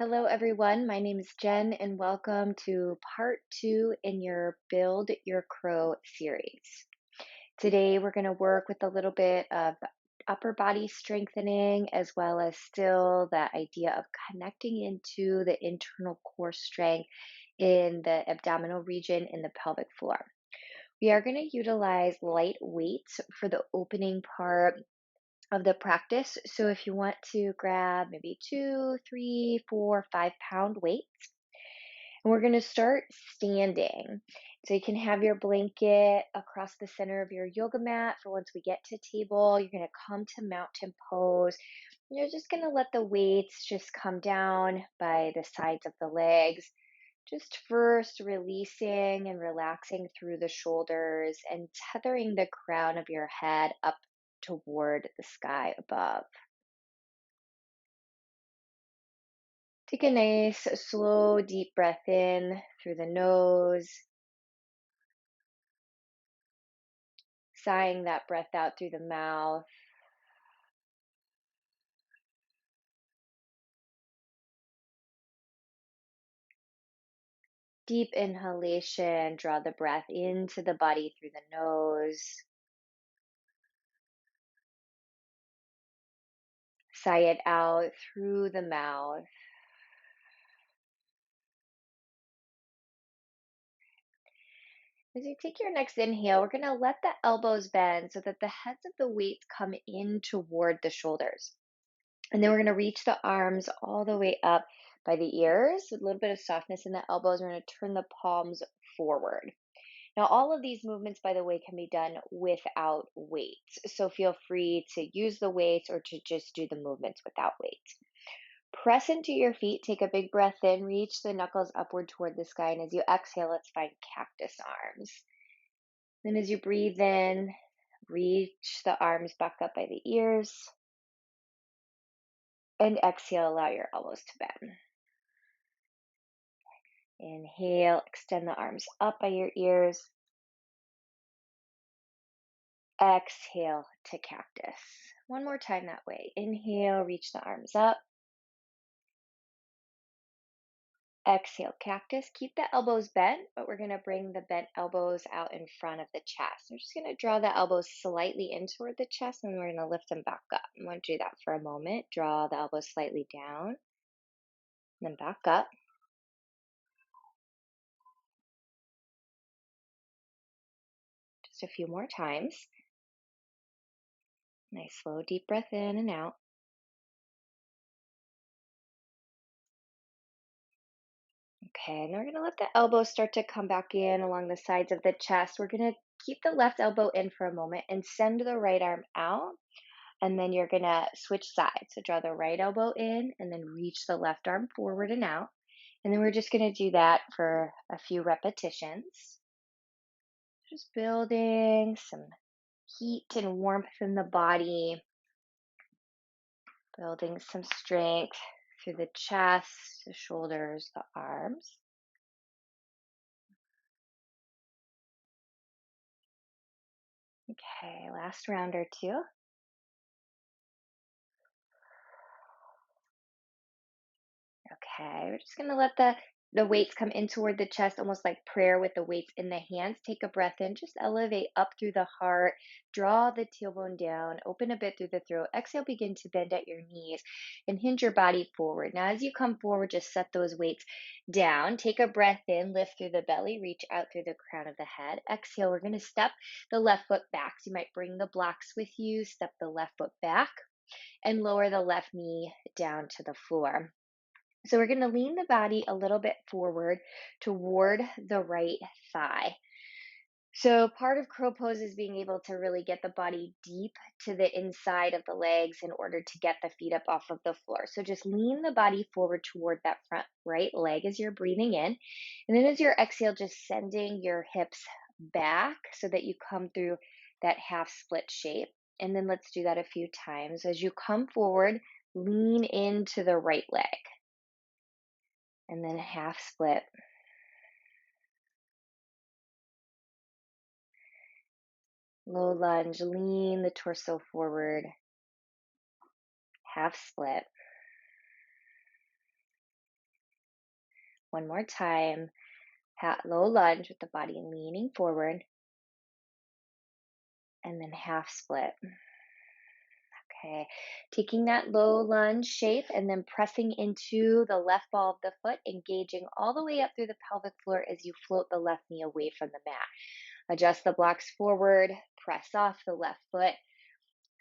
Hello, everyone. My name is Jen, and welcome to part two in your Build Your Crow series. Today, we're going to work with a little bit of upper body strengthening, as well as still that idea of connecting into the internal core strength in the abdominal region in the pelvic floor. We are going to utilize light weights for the opening part of the practice. So if you want to grab maybe 2, 3, 4, 5 pound weights, and we're going to start standing. So you can have your blanket across the center of your yoga mat for once we get to table. You're going to come to mountain pose. You're just going to let the weights just come down by the sides of the legs. Just first releasing and relaxing through the shoulders and tethering the crown of your head up toward the sky above. Take a nice, slow, deep breath in through the nose, sighing that breath out through the mouth. Deep inhalation, draw the breath into the body through the nose. Sigh it out through the mouth. As you take your next inhale, we're going to let the elbows bend so that the heads of the weights come in toward the shoulders. And then we're going to reach the arms all the way up by the ears with a little bit of softness in the elbows. We're going to turn the palms forward. Now, all of these movements, by the way, can be done without weights. So feel free to use the weights or to just do the movements without weights. Press into your feet, take a big breath in, reach the knuckles upward toward the sky. And as you exhale, let's find cactus arms. Then as you breathe in, reach the arms back up by the ears. And exhale, allow your elbows to bend. Inhale, extend the arms up by your ears. Exhale to cactus. One more time that way. Inhale, reach the arms up. Exhale, cactus. Keep the elbows bent, but we're going to bring the bent elbows out in front of the chest. We're just going to draw the elbows slightly in toward the chest, and we're going to lift them back up. I'm going to do that for a moment. Draw the elbows slightly down, then back up. Just a few more times. Nice slow deep breath in and out. Okay, and we're going to let the elbows start to come back in along the sides of the chest. We're going to keep the left elbow in for a moment and send the right arm out. And then you're going to switch sides. So draw the right elbow in and then reach the left arm forward and out. And then we're just going to do that for a few repetitions. Just building some heat and warmth in the body. Building some strength through the chest, the shoulders, the arms. Okay, last round or two. Okay, we're just gonna let the weights come in toward the chest, almost like prayer with the weights in the hands. Take a breath in, just elevate up through the heart, draw the tailbone down, open a bit through the throat. Exhale, begin to bend at your knees and hinge your body forward. Now, as you come forward, just set those weights down. Take a breath in, lift through the belly, reach out through the crown of the head. Exhale, we're gonna step the left foot back. So you might bring the blocks with you, step the left foot back, and lower the left knee down to the floor. So we're going to lean the body a little bit forward toward the right thigh. So part of crow pose is being able to really get the body deep to the inside of the legs in order to get the feet up off of the floor. So just lean the body forward toward that front right leg as you're breathing in. And then as you exhale, just sending your hips back so that you come through that half split shape. And then let's do that a few times. As you come forward, lean into the right leg. And then half split. Low lunge, lean the torso forward. Half split. One more time. Low lunge with the body leaning forward, and then half split. Okay, taking that low lunge shape and then pressing into the left ball of the foot, engaging all the way up through the pelvic floor as you float the left knee away from the mat. Adjust the blocks forward, press off the left foot,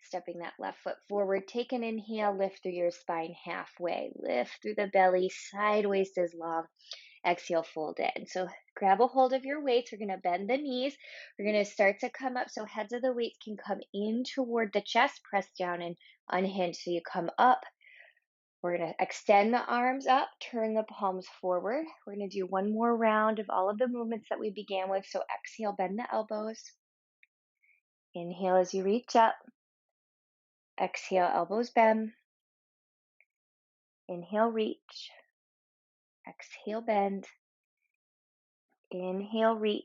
stepping that left foot forward. Take an inhale, lift through your spine halfway, lift through the belly, side waist is long. Exhale, fold in. So grab a hold of your weights. We're going to bend the knees. We're going to start to come up so heads of the weights can come in toward the chest, press down and unhinge. So you come up. We're going to extend the arms up, turn the palms forward. We're going to do one more round of all of the movements that we began with. So exhale, bend the elbows. Inhale as you reach up. Exhale, elbows bend. Inhale, reach. Exhale, bend. Inhale, reach.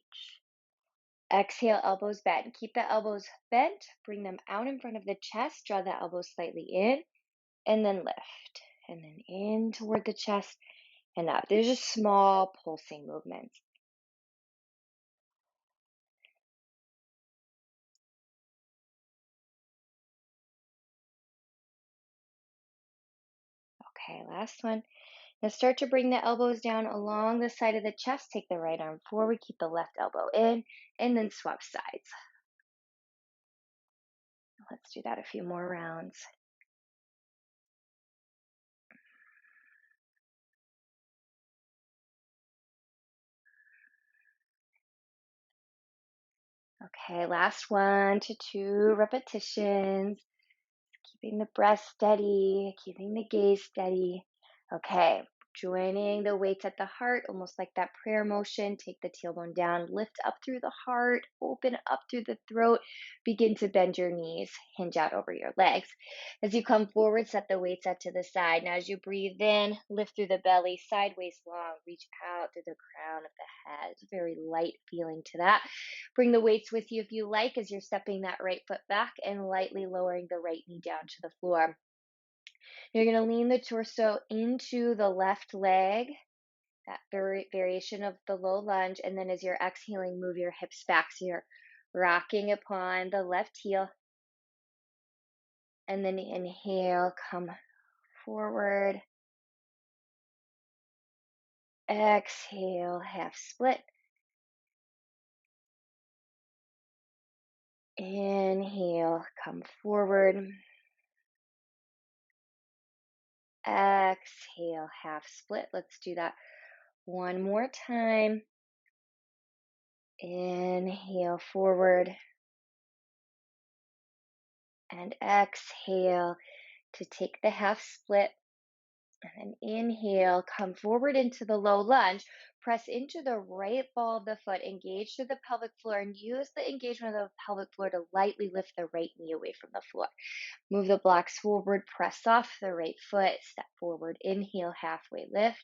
Exhale, elbows bend. Keep the elbows bent. Bring them out in front of the chest. Draw the elbows slightly in and then lift. And then in toward the chest and up. There's just small pulsing movements. Okay, last one. Now start to bring the elbows down along the side of the chest. Take the right arm forward. Keep the left elbow in and then swap sides. Let's do that a few more rounds. Okay, last 1 to 2 repetitions. Keeping the breath steady, keeping the gaze steady. Okay, joining the weights at the heart, almost like that prayer motion. Take the tailbone down, lift up through the heart, open up through the throat. Begin to bend your knees, hinge out over your legs. As you come forward, set the weights out to the side. Now, as you breathe in, lift through the belly, sideways long, reach out through the crown of the head. It's a very light feeling to that. Bring the weights with you if you like as you're stepping that right foot back and lightly lowering the right knee down to the floor. You're going to lean the torso into the left leg, that variation of the low lunge. And then as you're exhaling, move your hips back. So you're rocking upon the left heel. And then inhale, come forward. Exhale, half split. Inhale, come forward. Exhale, half split. Let's do that one more time. Inhale forward and exhale to take the half split. And then inhale, come forward into the low lunge. Press into the right ball of the foot, engage to the pelvic floor, and use the engagement of the pelvic floor to lightly lift the right knee away from the floor. Move the blocks forward, press off the right foot, step forward, inhale, halfway lift.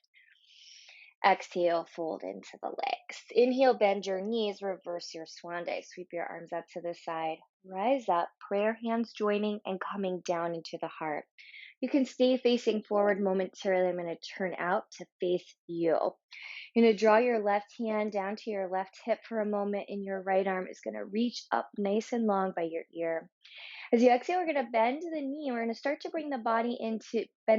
Exhale, fold into the legs. Inhale, bend your knees, reverse your swan dive. Sweep your arms up to the side. Rise up, prayer hands joining and coming down into the heart. You can stay facing forward momentarily. I'm going to turn out to face you. You're going to draw your left hand down to your left hip for a moment, and your right arm is going to reach up nice and long by your ear. As you exhale, we're going to bend the knee. We're going to start to bend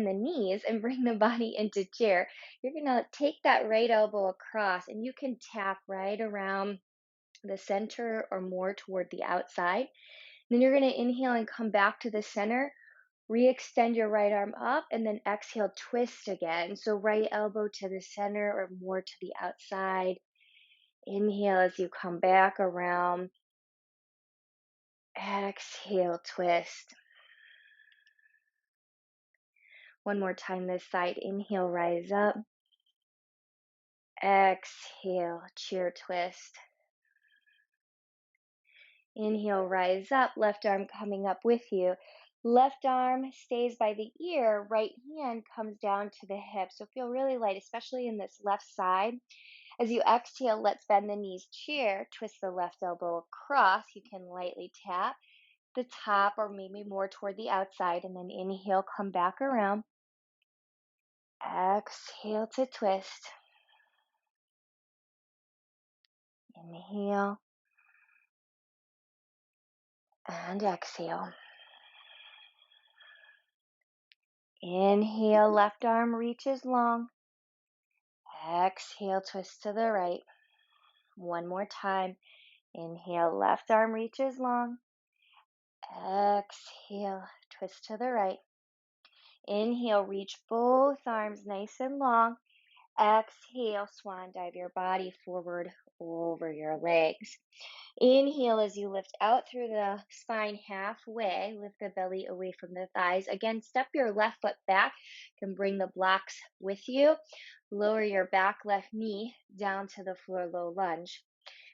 the knees and bring the body into chair. You're going to take that right elbow across, and you can tap right around the center or more toward the outside. Then you're going to inhale and come back to the center. Re-extend your right arm up, and then exhale, twist again. So right elbow to the center or more to the outside. Inhale as you come back around. Exhale, twist. One more time this side. Inhale, rise up. Exhale, chair twist. Inhale, rise up. Left arm coming up with you. Left arm stays by the ear. Right hand comes down to the hip. So feel really light, especially in this left side. As you exhale, let's bend the knees, chair. Twist the left elbow across. You can lightly tap the top or maybe more toward the outside. And then inhale, come back around. Exhale to twist. Inhale and exhale. Inhale, left arm reaches long. Exhale, twist to the right. One more time. Inhale, left arm reaches long. Exhale, twist to the right. Inhale, reach both arms nice and long. Exhale, swan dive your body forward over your legs. Inhale as you lift out through the spine halfway. Lift the belly away from the thighs. Again, step your left foot back. You can bring the blocks with you. Lower your back left knee down to the floor, low lunge.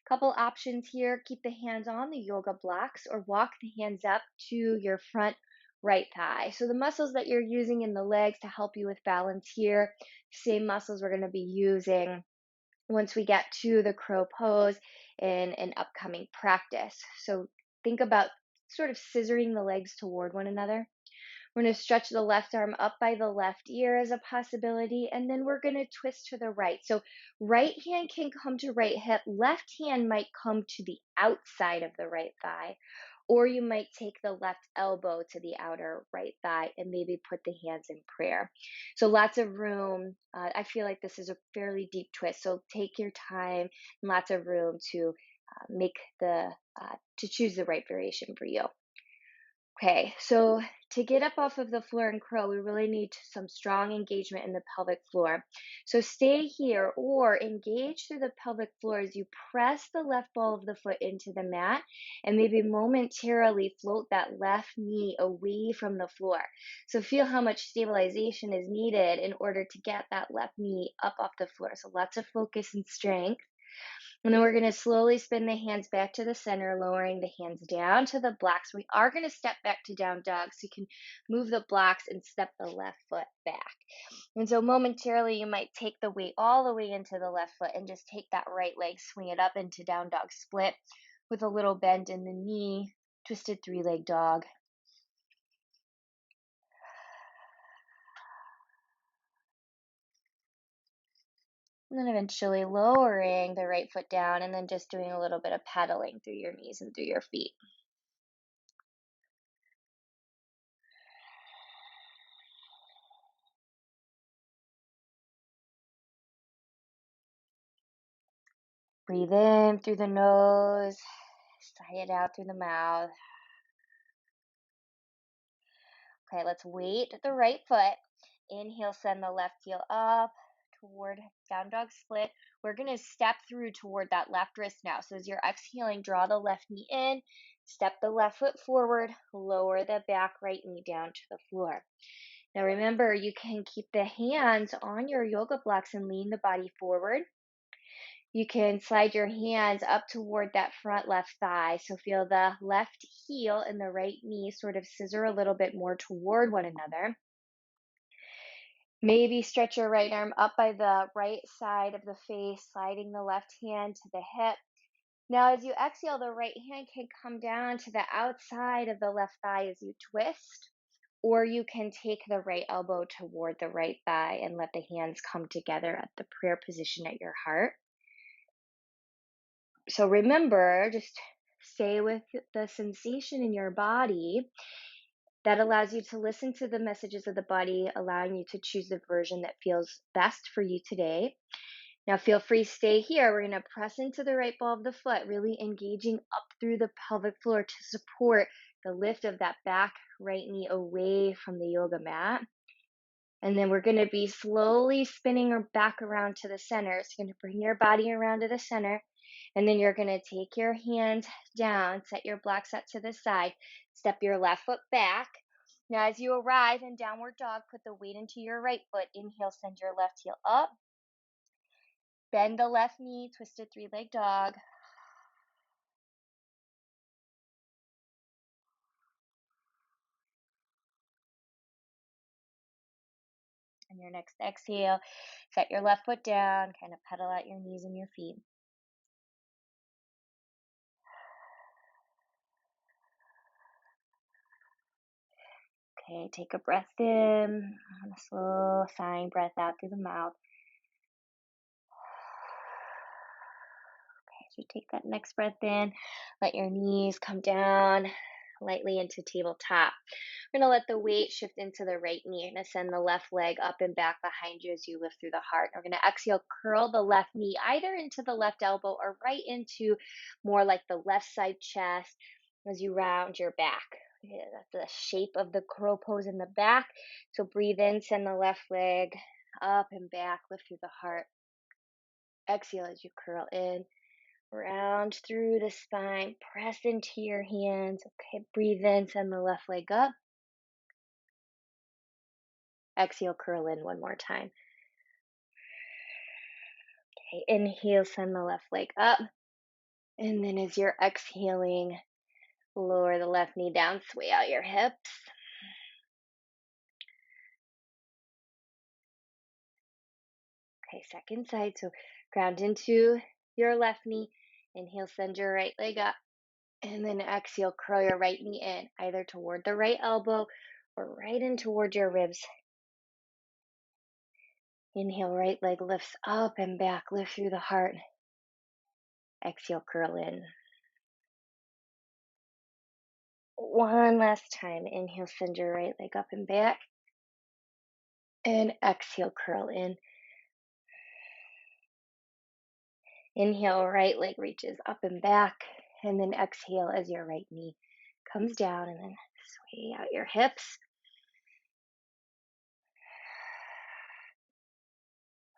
Couple options here. Keep the hands on the yoga blocks or walk the hands up to your front right thigh. So the muscles that you're using in the legs to help you with balance here, same muscles we're going to be using once we get to the crow pose in an upcoming practice. So think about sort of scissoring the legs toward one another. We're going to stretch the left arm up by the left ear as a possibility, and then we're going to twist to the right. So right hand can come to right hip, left hand might come to the outside of the right thigh, or you might take the left elbow to the outer right thigh and maybe put the hands in prayer. So lots of room. I feel like this is a fairly deep twist, so take your time and lots of room to to choose the right variation for you. Okay, so to get up off of the floor and crow, we really need some strong engagement in the pelvic floor. So stay here or engage through the pelvic floor as you press the left ball of the foot into the mat and maybe momentarily float that left knee away from the floor. So feel how much stabilization is needed in order to get that left knee up off the floor. So lots of focus and strength. And then we're going to slowly spin the hands back to the center, lowering the hands down to the blocks. We are going to step back to down dog, so you can move the blocks and step the left foot back. And so momentarily, you might take the weight all the way into the left foot and just take that right leg, swing it up into down dog split with a little bend in the knee, twisted three-leg dog. And then eventually lowering the right foot down and then just doing a little bit of pedaling through your knees and through your feet. Breathe in through the nose, sigh it out through the mouth. Okay, let's weight the right foot. Inhale, send the left heel up toward down dog split. We're going to step through toward that left wrist now. So as you're exhaling, draw the left knee in, step the left foot forward, lower the back right knee down to the floor. Now remember, you can keep the hands on your yoga blocks and lean the body forward. You can slide your hands up toward that front left thigh. So feel the left heel and the right knee sort of scissor a little bit more toward one another. Maybe stretch your right arm up by the right side of the face, sliding the left hand to the hip. Now, as you exhale, the right hand can come down to the outside of the left thigh as you twist, or you can take the right elbow toward the right thigh and let the hands come together at the prayer position at your heart. So remember, just stay with the sensation in your body. That allows you to listen to the messages of the body, allowing you to choose the version that feels best for you today. Now feel free to stay here. We're going to press into the right ball of the foot, really engaging up through the pelvic floor to support the lift of that back right knee away from the yoga mat. And then we're going to be slowly spinning back around to the center. So you're going to bring your body around to the center. And then you're going to take your hands down, set your block set to the side, step your left foot back. Now, as you arrive in downward dog, put the weight into your right foot. Inhale, send your left heel up. Bend the left knee, twisted three-leg dog. And your next exhale, set your left foot down, kind of pedal out your knees and your feet. Okay, take a breath in, and a slow sighing breath out through the mouth. Okay, you take that next breath in, let your knees come down lightly into tabletop. We're going to let the weight shift into the right knee. You're going to send the left leg up and back behind you as you lift through the heart. We're going to exhale, curl the left knee either into the left elbow or right into more like the left side chest as you round your back. Yeah, that's the shape of the crow pose in the back. So breathe in, send the left leg up and back, lift through the heart. Exhale as you curl in, round through the spine, press into your hands. Okay, breathe in, send the left leg up. Exhale, curl in one more time. Okay, inhale, send the left leg up. And then as you're exhaling, lower the left knee down, sway out your hips. Okay, second side. So ground into your left knee. Inhale, send your right leg up. And then exhale, curl your right knee in, either toward the right elbow or right in toward your ribs. Inhale, right leg lifts up and back, lift through the heart. Exhale, curl in. One last time. Inhale, send your right leg up and back. And exhale, curl in. Inhale, right leg reaches up and back. And then exhale as your right knee comes down and then sway out your hips.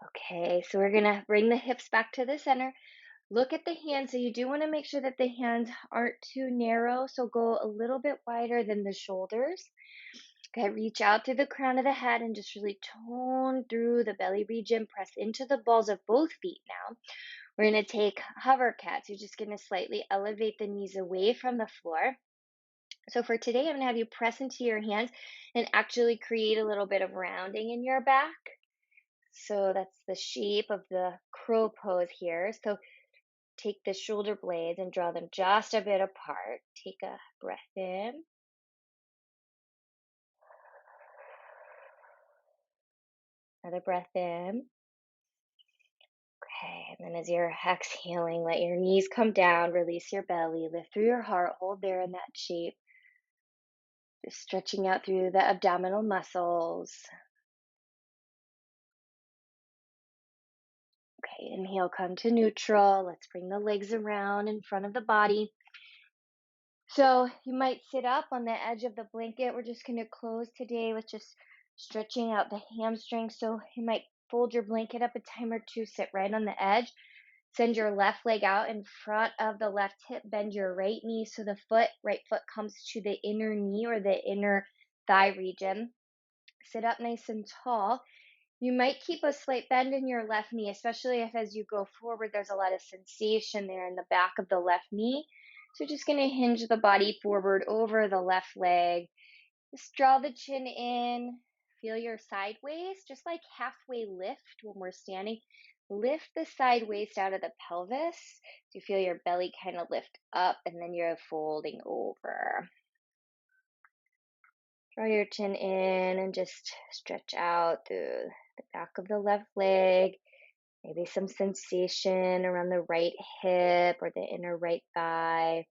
Okay, so we're going to bring the hips back to the center. Look at the hands. So you do want to make sure that the hands aren't too narrow. So go a little bit wider than the shoulders. Okay, reach out through the crown of the head and just really tone through the belly region. Press into the balls of both feet now. We're going to take hover cats. You're just going to slightly elevate the knees away from the floor. So for today, I'm going to have you press into your hands and actually create a little bit of rounding in your back. So that's the shape of the crow pose here. So take the shoulder blades and draw them just a bit apart. Take a breath in. Another breath in. Okay, and then as you're exhaling, let your knees come down, release your belly, lift through your heart, hold there in that shape. Just stretching out through the abdominal muscles. Okay, inhale, come to neutral. Let's bring the legs around in front of the body. So you might sit up on the edge of the blanket. We're just going to close today with just stretching out the hamstrings. So you might fold your blanket up a time or two, sit right on the edge. Send your left leg out in front of the left hip. Bend your right knee so the right foot comes to the inner knee or the inner thigh region. Sit up nice and tall. You might keep a slight bend in your left knee, especially if as you go forward, there's a lot of sensation there in the back of the left knee. So just going to hinge the body forward over the left leg. Just draw the chin in. Feel your side waist, just like halfway lift when we're standing. Lift the side waist out of the pelvis. So you feel your belly kind of lift up and then you're folding over. Draw your chin in and just stretch out through the back of the left leg. Maybe some sensation around the right hip or the inner right thigh.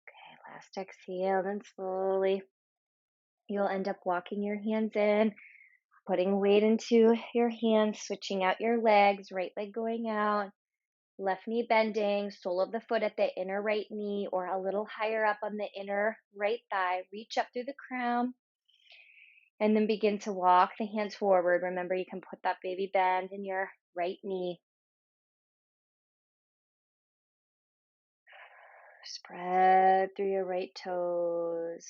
Okay, last exhale, then slowly you'll end up walking your hands in, putting weight into your hands, switching out your legs, right leg going out, left knee bending, sole of the foot at the inner right knee or a little higher up on the inner right thigh. Reach up through the crown and then begin to walk the hands forward. Remember, you can put that baby bend in your right knee. Spread through your right toes.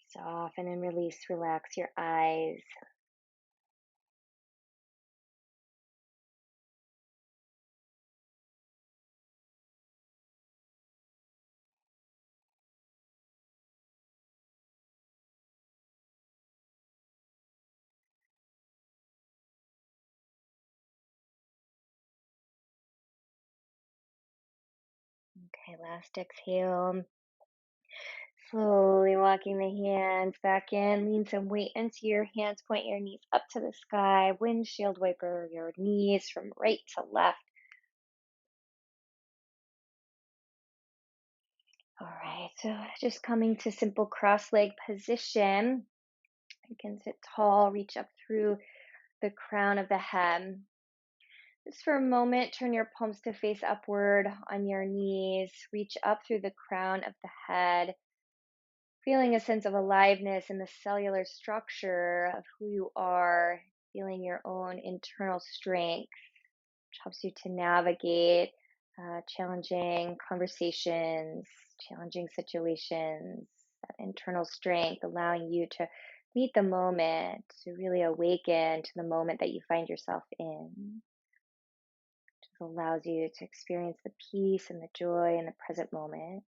Soften and release, relax your eyes. Okay, last exhale. Slowly walking the hands back in. Lean some weight into your hands. Point your knees up to the sky. Windshield wiper your knees from right to left. All right, so just coming to simple cross leg position. You can sit tall, reach up through the crown of the head. Just for a moment, turn your palms to face upward on your knees. Reach up through the crown of the head, feeling a sense of aliveness in the cellular structure of who you are, feeling your own internal strength, which helps you to navigate challenging conversations, challenging situations, that internal strength, allowing you to meet the moment, to really awaken to the moment that you find yourself in. Just allows you to experience the peace and the joy in the present moment.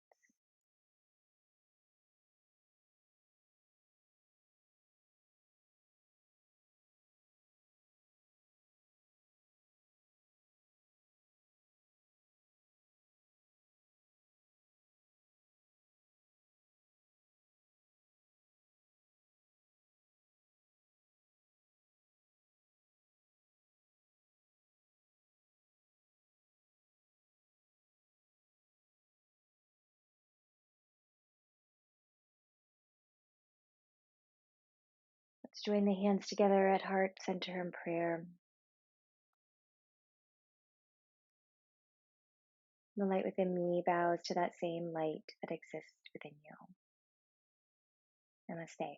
Let's join the hands together at heart center in prayer. The light within me bows to that same light that exists within you. Namaste.